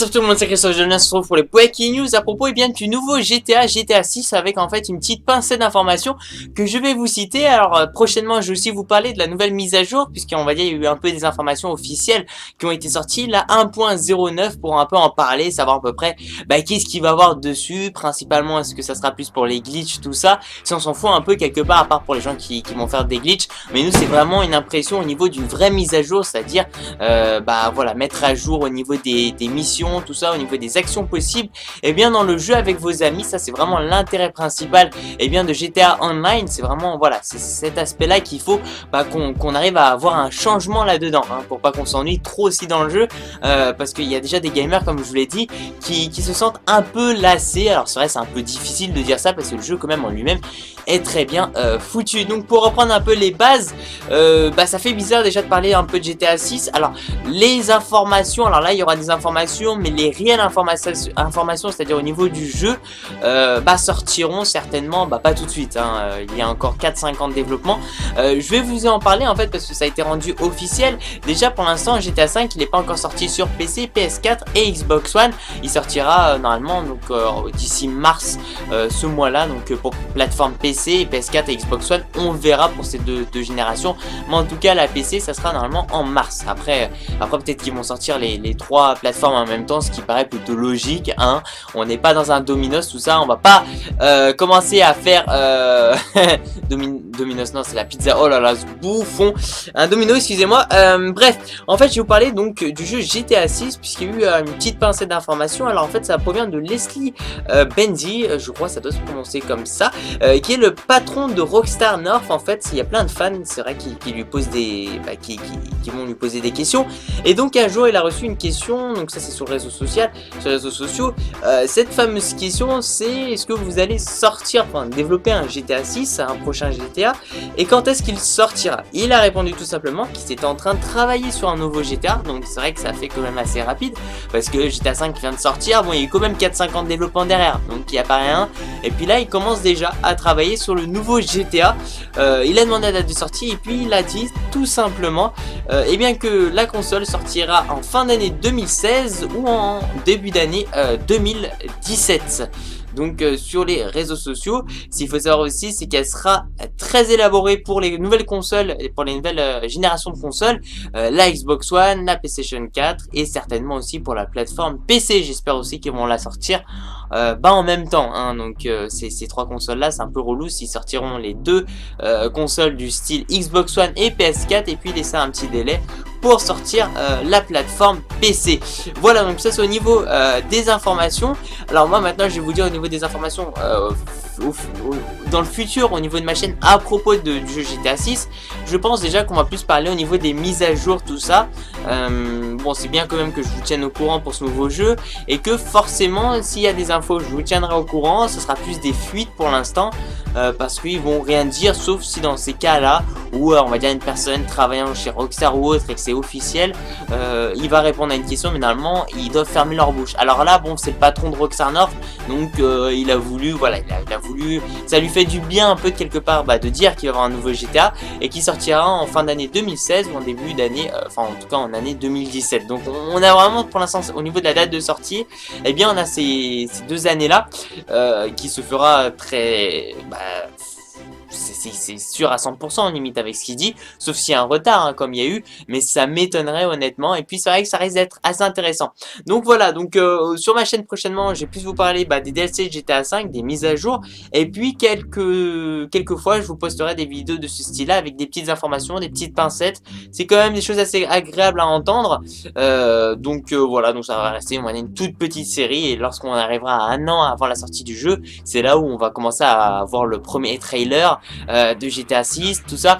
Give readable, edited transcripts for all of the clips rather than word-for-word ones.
What's up tout le monde, c'est Christophe, je se retrouve pour les Breaking News à propos du nouveau GTA 6 avec en fait une petite pincée d'informations que je vais vous citer. Alors prochainement je vais aussi vous parler de la nouvelle mise à jour puisqu'on va dire il y a eu un peu des informations officielles qui ont été sorties, la 1.09 pour un peu en parler, savoir à peu près qu'est-ce qu'il va y avoir dessus, principalement est-ce que ça sera plus pour les glitches, tout ça, si on s'en fout un peu quelque part à part pour les gens qui vont faire des glitches, mais nous c'est vraiment une impression au niveau d'une vraie mise à jour, c'est-à-dire voilà, mettre à jour au niveau des missions, tout ça, au niveau des actions possibles, et bien dans le jeu avec vos amis. Ça c'est vraiment l'intérêt principal de GTA Online. C'est vraiment voilà, c'est cet aspect là qu'il faut qu'on arrive à avoir un changement là-dedans, pour pas qu'on s'ennuie trop aussi dans le jeu, parce qu'il y a déjà des gamers, comme je vous l'ai dit, qui se sentent un peu lassés. Alors c'est vrai, c'est un peu difficile de dire ça parce que le jeu quand même en lui-même est très bien foutu. Donc pour reprendre un peu les bases, ça fait bizarre déjà de parler un peu de GTA 6. Alors les informations, alors là il y aura des informations, mais les réelles informations, c'est-à-dire au niveau du jeu, sortiront certainement pas tout de suite, il y a encore 4-5 ans de développement. Je vais vous en parler en fait parce que ça a été rendu officiel. Déjà pour l'instant GTA 5 il n'est pas encore sorti sur PC, PS4 et Xbox One. Il sortira normalement donc d'ici mars ce mois-là, donc pour plateforme PC, PS4 et Xbox One. On verra pour ces deux générations, mais en tout cas la PC ça sera normalement en mars. Après peut-être qu'ils vont sortir les trois plateformes en même temps, ce qui paraît plutôt logique, on n'est pas dans un Domino's, tout ça, on va pas commencer à faire Domino's, non c'est la pizza, oh là là ce bouffon, un Domino, excusez-moi. Bref, en fait je vais vous parler donc du jeu GTA 6 puisqu'il y a eu une petite pincée d'informations. Alors en fait ça provient de Leslie Benzi, je crois ça doit se prononcer comme ça, qui est le patron de Rockstar North. En fait il y a plein de fans, c'est vrai, qui lui posent des qui vont lui poser des questions, et donc un jour il a reçu une question, donc ça c'est sur les réseaux sociaux. Cette fameuse question c'est: est-ce que vous allez sortir, développer un GTA 6, un prochain GTA, et quand est-ce qu'il sortira? Il a répondu tout simplement qu'il était en train de travailler sur un nouveau GTA. Donc c'est vrai que ça fait quand même assez rapide parce que GTA 5 vient de sortir, bon il y a eu quand même 4-5 ans de développement derrière, donc il n'y a pas rien, et puis là il commence déjà à travailler sur le nouveau GTA. Il a demandé la date de sortie et puis il a dit tout simplement que la console sortira en fin d'année 2016 ou en début d'année 2017. Donc sur les réseaux sociaux, s'il faut savoir aussi, c'est qu'elle sera très élaborée pour les nouvelles consoles, pour les nouvelles générations de consoles, la Xbox One, la PlayStation 4 et certainement aussi pour la plateforme PC. J'espère aussi qu'ils vont la sortir en même temps, donc ces trois consoles là c'est un peu relou s'ils sortiront les deux consoles du style Xbox One et PS4 et puis laisser un petit délai pour sortir la plateforme PC. Voilà, donc ça c'est au niveau des informations. Alors moi maintenant je vais vous dire au niveau des informations dans le futur au niveau de ma chaîne à propos du jeu GTA 6. Je pense déjà qu'on va plus parler au niveau des mises à jour, tout ça. Bon c'est bien quand même que je vous tienne au courant pour ce nouveau jeu, et que forcément s'il y a des infos je vous tiendrai au courant. Ce sera plus des fuites pour l'instant, parce qu'ils vont rien dire, sauf si dans ces cas là où on va dire une personne travaillant chez Rockstar ou autre et que c'est officiel, il va répondre à une question, mais normalement ils doivent fermer leur bouche. Alors là bon c'est le patron de Rockstar North, donc il a voulu, voilà, il a voulu, ça lui fait du bien un peu de quelque part de dire qu'il va y avoir un nouveau GTA et qui sortira en fin d'année 2016 ou en début d'année, en tout cas en année 2017. Donc on a vraiment pour l'instant au niveau de la date de sortie, on a ces deux années là qui se fera très c'est sûr à 100% limite avec ce qu'il dit, sauf s'il y a un retard comme il y a eu, mais ça m'étonnerait honnêtement. Et puis c'est vrai que ça risque d'être assez intéressant. Donc voilà, donc sur ma chaîne prochainement je vais plus vous parler des DLC de GTA 5, des mises à jour, et puis quelques fois je vous posterai des vidéos de ce style là avec des petites informations, des petites pincettes. C'est quand même des choses assez agréables à entendre, voilà, donc ça va rester une toute petite série, et lorsqu'on arrivera à un an avant la sortie du jeu, c'est là où on va commencer à avoir le premier trailer de GTA 6, tout ça.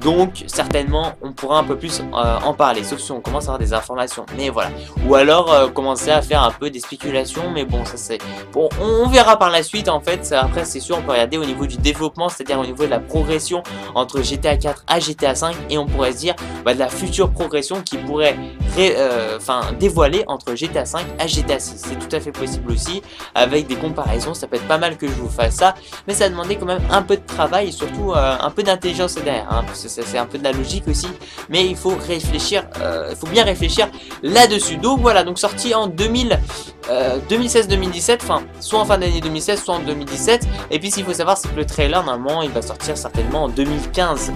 Donc certainement on pourra un peu plus en parler, sauf si on commence à avoir des informations, mais voilà, ou alors commencer à faire un peu des spéculations, mais bon ça c'est bon, on verra par la suite en fait. Après c'est sûr on peut regarder au niveau du développement, c'est-à-dire au niveau de la progression entre GTA 4 à GTA 5, et on pourrait se dire de la future progression qui pourrait dévoilé entre GTA 5 à GTA 6. C'est tout à fait possible aussi, avec des comparaisons, ça peut être pas mal que je vous fasse ça, mais ça a demandé quand même un peu de travail et surtout un peu d'intelligence derrière, hein, parce que c'est un peu de la logique aussi, mais il faut réfléchir, il faut bien réfléchir là-dessus. Donc voilà, donc sorti en 2016-2017, enfin soit en fin d'année 2016, soit en 2017, et puis ce qu'il faut savoir c'est que le trailer normalement il va sortir certainement en 2015,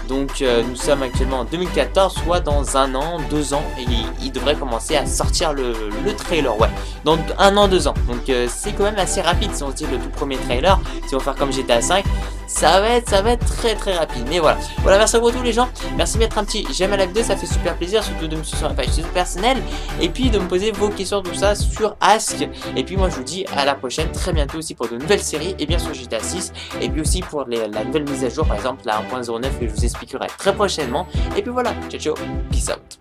donc nous sommes actuellement en 2014, soit dans 1 an, 2 ans, et il devrait commencer à sortir le trailer, ouais, dans 1 an, 2 ans, donc c'est quand même assez rapide si on se dit le tout premier trailer, si on va faire comme GTA 5, ça va être très rapide, mais voilà, merci à vous tous les gens, merci de mettre un petit j'aime à la vidéo, ça fait super plaisir, surtout de me suivre sur la page personnelle, et puis de me poser vos questions, tout ça sur Ask, et puis moi je vous dis à la prochaine, très bientôt aussi pour de nouvelles séries, et bien sûr GTA 6, et puis aussi pour la nouvelle mise à jour, par exemple la 1.09 que je vous expliquerai très prochainement, et puis voilà, ciao, peace out.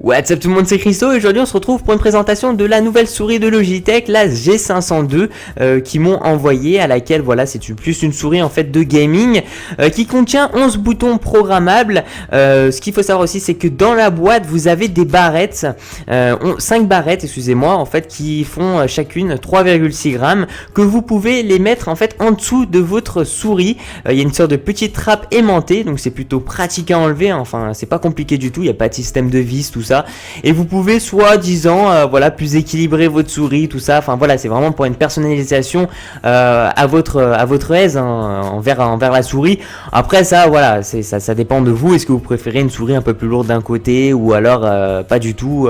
What's up tout le monde, c'est Christo et aujourd'hui on se retrouve pour une présentation de la nouvelle souris de Logitech, la G502 qui m'ont envoyé, à laquelle voilà c'est plus une souris en fait de gaming qui contient 11 boutons programmables. Ce qu'il faut savoir aussi c'est que dans la boîte vous avez des barrettes, 5 barrettes excusez-moi en fait qui font chacune 3,6 grammes que vous pouvez les mettre en fait en dessous de votre souris. Il y a une sorte de petite trappe aimantée donc c'est plutôt pratique à enlever, hein. Enfin c'est pas compliqué du tout, il n'y a pas de système de vis tout ça. Et vous pouvez soi-disant voilà plus équilibrer votre souris tout ça, enfin voilà c'est vraiment pour une personnalisation à votre aise, hein, envers la souris. Après ça voilà ça dépend de vous, est-ce que vous préférez une souris un peu plus lourde d'un côté ou alors pas du tout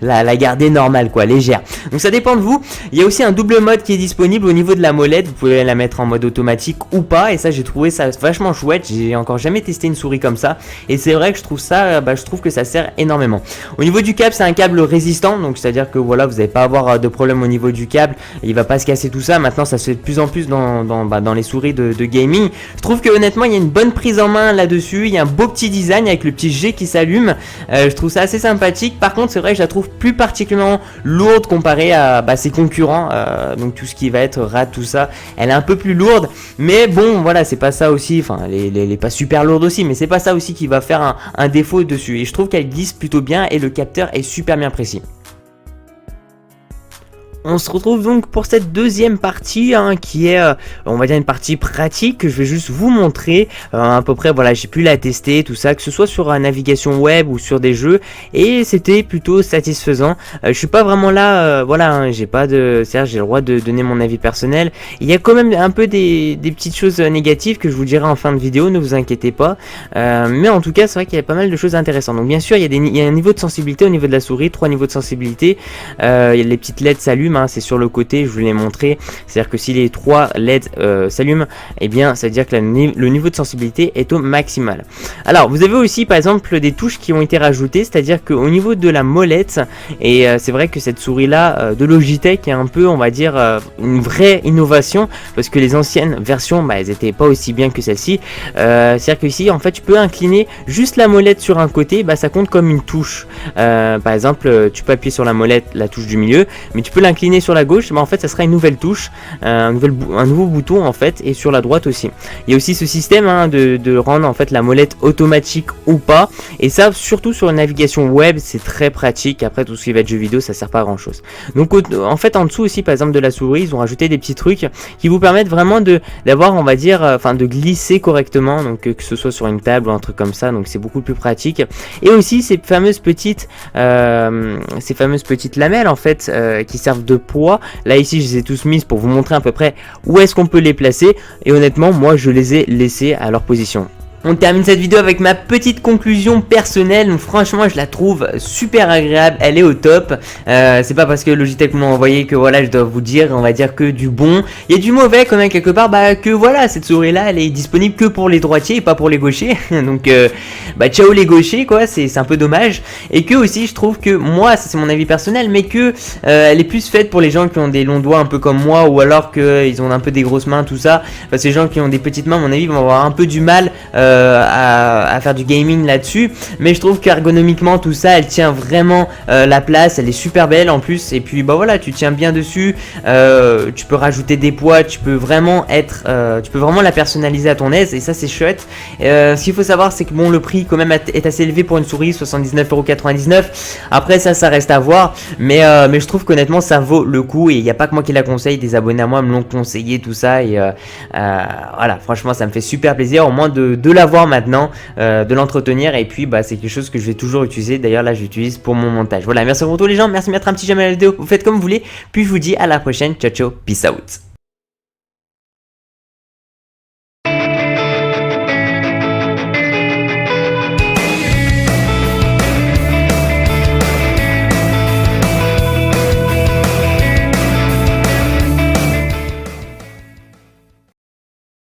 la garder normale quoi, légère, donc ça dépend de vous. Il y a aussi un double mode qui est disponible au niveau de la molette, vous pouvez la mettre en mode automatique ou pas, et ça j'ai trouvé ça vachement chouette, j'ai encore jamais testé une souris comme ça et c'est vrai que je trouve ça je trouve que ça sert énormément. Au niveau du câble c'est un câble résistant, donc c'est à dire que voilà vous n'allez pas avoir de problème au niveau du câble, il va pas se casser tout ça. Maintenant ça se fait de plus en plus dans les souris de gaming. Je trouve que honnêtement il y a une bonne prise en main là dessus, il y a un beau petit design avec le petit G qui s'allume, je trouve ça assez sympathique. Par contre c'est vrai que je la trouve plus particulièrement lourde comparée à ses concurrents, donc tout ce qui va être RAD tout ça, elle est un peu plus lourde, mais bon voilà c'est pas ça aussi, enfin elle est pas super lourde aussi, mais c'est pas ça aussi qui va faire un défaut dessus, et je trouve qu'elle glisse plutôt bien et le capteur est super bien précis. On se retrouve donc pour cette deuxième partie qui est on va dire une partie pratique que je vais juste vous montrer à peu près. Voilà, j'ai pu la tester tout ça, que ce soit sur navigation web ou sur des jeux, et c'était plutôt satisfaisant. Je suis pas vraiment là voilà, j'ai pas de, c'est-à-dire j'ai le droit de donner mon avis personnel. Il y a quand même un peu des petites choses négatives que je vous dirai en fin de vidéo, ne vous inquiétez pas, mais en tout cas c'est vrai qu'il y a pas mal de choses intéressantes. Donc bien sûr il y a un niveau de sensibilité au niveau de la souris, 3 niveaux de sensibilité, les petites LED s'allument, c'est sur le côté, je vous l'ai montré, c'est à dire que si les 3 LED s'allument, et bien ça veut dire que le niveau de sensibilité est au maximal. Alors vous avez aussi par exemple des touches qui ont été rajoutées, c'est à dire qu'au niveau de la molette, et c'est vrai que cette souris là de Logitech est un peu on va dire une vraie innovation, parce que les anciennes versions elles étaient pas aussi bien que celle-ci. C'est à dire que ici en fait tu peux incliner juste la molette sur un côté, ça compte comme une touche. Par exemple tu peux appuyer sur la molette, la touche du milieu, mais tu peux l'incliner sur la gauche, en fait ça sera une nouvelle touche, un nouveau bouton en fait, et sur la droite aussi. Il y a aussi ce système de rendre en fait la molette automatique ou pas, et ça surtout sur la navigation web c'est très pratique. Après tout ce qui va être jeux vidéo ça sert pas à grand chose. Donc en fait en dessous aussi par exemple de la souris ils ont rajouté des petits trucs qui vous permettent vraiment d'avoir on va dire de glisser correctement, donc que ce soit sur une table ou un truc comme ça, donc c'est beaucoup plus pratique. Et aussi ces fameuses petites lamelles en fait qui servent de poids. Là ici je les ai tous mises pour vous montrer à peu près où est-ce qu'on peut les placer, et honnêtement moi je les ai laissées à leur position. On termine cette vidéo avec ma petite conclusion personnelle. Donc franchement je la trouve super agréable, elle est au top. C'est pas parce que Logitech m'a envoyé que voilà je dois vous dire on va dire que du bon. Il y a du mauvais quand même quelque part, que voilà cette souris là elle est disponible que pour les droitiers et pas pour les gauchers. Donc ciao les gauchers quoi, c'est un peu dommage. Et que aussi je trouve que moi, ça c'est mon avis personnel, mais que elle est plus faite pour les gens qui ont des longs doigts un peu comme moi, ou alors qu'ils ont un peu des grosses mains tout ça. Parce que les gens qui ont des petites mains à mon avis vont avoir un peu du mal à faire du gaming là-dessus, mais je trouve qu'ergonomiquement tout ça, elle tient vraiment la place, elle est super belle en plus, et puis bah voilà, tu tiens bien dessus, tu peux rajouter des poids, tu peux vraiment la personnaliser à ton aise, et ça c'est chouette. Ce qu'il faut savoir, c'est que bon, le prix quand même est assez élevé pour une souris, 79,99€. Après ça reste à voir, mais je trouve qu'honnêtement ça vaut le coup, et il n'y a pas que moi qui la conseille, des abonnés à moi me l'ont conseillé, tout ça, et voilà, franchement ça me fait super plaisir au moins de l'avoir maintenant, de l'entretenir, et puis bah c'est quelque chose que je vais toujours utiliser. D'ailleurs là j'utilise pour mon montage. Voilà, merci pour tous les gens, merci de mettre un petit j'aime à la vidéo, vous faites comme vous voulez, puis je vous dis à la prochaine, ciao ciao, peace out.